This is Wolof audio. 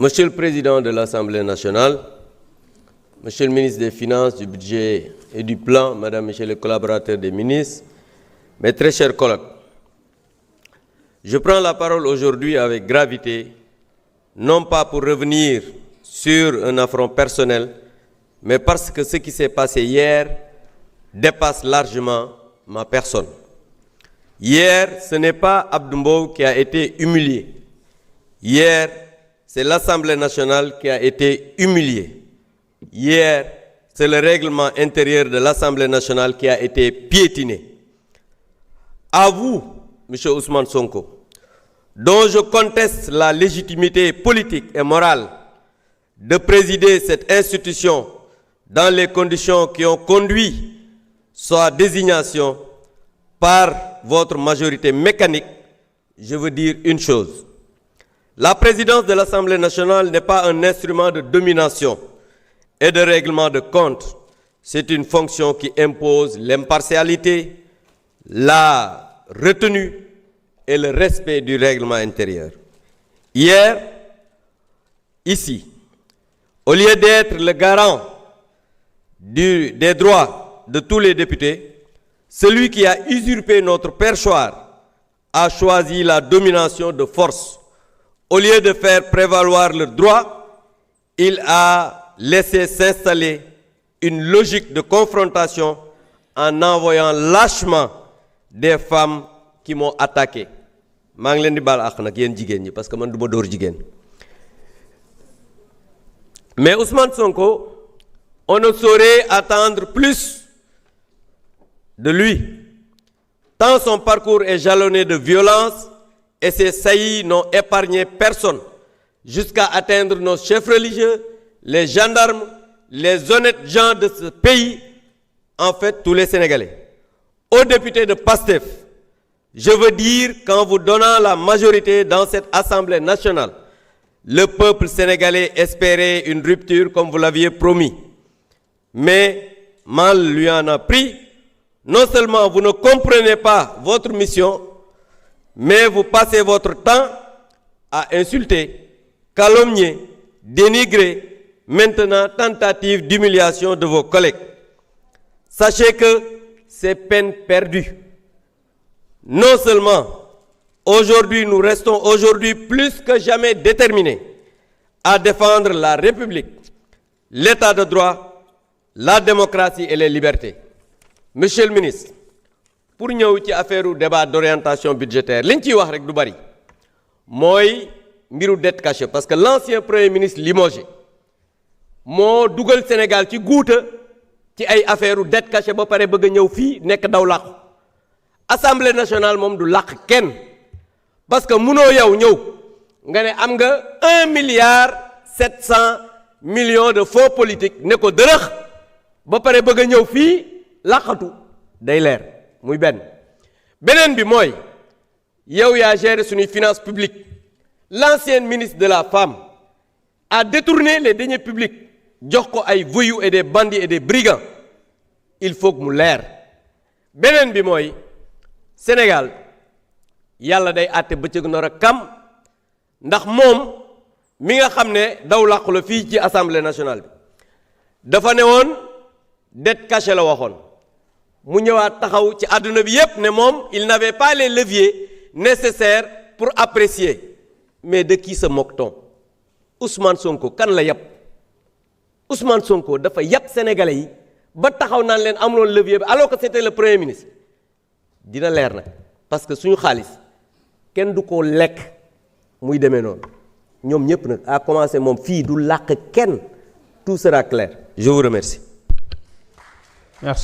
Monsieur le Président de l'Assemblée nationale, Monsieur le ministre des Finances, du Budget et du Plan, Madame, Messieurs les collaborateurs des ministres, mes très chers collègues, je prends la parole aujourd'hui avec gravité, non pas pour revenir sur un affront personnel, mais parce que ce qui s'est passé hier dépasse largement ma personne. Hier, ce n'est pas Abdou Mbow qui a été humilié. Hier, c'est l'Assemblée nationale qui a été humiliée. Hier, c'est le règlement intérieur de l'Assemblée nationale qui a été piétiné. À vous, M. Ousmane Sonko, dont je conteste la légitimité politique et morale de présider cette institution dans les conditions qui ont conduit sa désignation par votre majorité mécanique, je veux dire une chose. La présidence de l'Assemblée nationale n'est pas un instrument de domination et de règlement de compte. C'est une fonction qui impose l'impartialité, la retenue et le respect du règlement intérieur. Hier, ici, au lieu d'être le garant des droits de tous les députés, celui qui a usurpé notre perchoir a choisi la domination de force. Au lieu de faire prévaloir leurs droits, il a laissé s'installer une logique de confrontation en envoyant lâchement des femmes qui m'ont attaqué. maa ngi leen di baal àq nag yéen jigéen ñi parce que man du ma dóor jigéen. Mais Ousmane Sonko, on ne saurait attendre plus de lui, tant son parcours est jalonné de violence et ses saillies n'ont épargné personne, jusqu'à atteindre nos chefs religieux, les gendarmes, les honnêtes gens de ce pays, en fait tous les Sénégalais. Aux députés de PASTEF, je veux dire qu'en vous donnant la majorité dans cette Assemblée nationale, le peuple sénégalais espérait une rupture comme vous l'aviez promis. Mais mal lui en a pris. Non seulement vous ne comprenez pas votre mission, mais vous passez votre temps à insulter, calomnier, dénigrer, maintenant tentative d'humiliation de vos collègues. Sachez que c'est peine perdue. Non seulement aujourd'hui nous restons aujourd'hui plus que jamais déterminés à défendre la République, l'état de droit, la démocratie et les libertés. Monsieur le ministre, pour ñëw ci affaire débat d'orientation budgétaire liñ ciy wax rek du bari mooy mbiru dette cachée parce que l'ancien premier ministre limogé moo dugal Sénégal ci guuta ci ay affaire dette cachée ba pare bëgg a ñëw fii nekk daw làqu Assemblée nationale moom du làq kenn parce que munoo yow ñëw nga ne am nga 1,7 milliard de fonds politiques ne ko dërëx ba pare bëgg a ñëw fii làqatu day leer muy beneen bi mooy yow yaa géré suñuy finances publiques l'ancienne ministre de la femme a détourné les deniers publics jox ko ay voyous et des bandits et des brigands il faut que mu leer beneen bi mooy Sénégal yàlla day àtte bëccëg nor a kam ndax moom mi nga xam ne daw làqu la fii ci Assemblée nationale bi dafa ne woon dette cachée la waxoon mu ñëwaat taxaw ci àdduna bi yépp ne moom il n'avait pas les leviers nécessaires pour apprécier mais de qui se moque-t-on Ousmane Sonko kan la yàpp Ousmane Sonko dafa yàpp sénégalais yi ba taxaw naan leen amuloon levier bi alors que c'était le premier ministre dina leer nag parce que suñu xaalis kenn du ko lekk muy demee noonu ñoom ñëpp nag à commencer moom fii du làq kenn tout sera clair je vous remercie. Merci.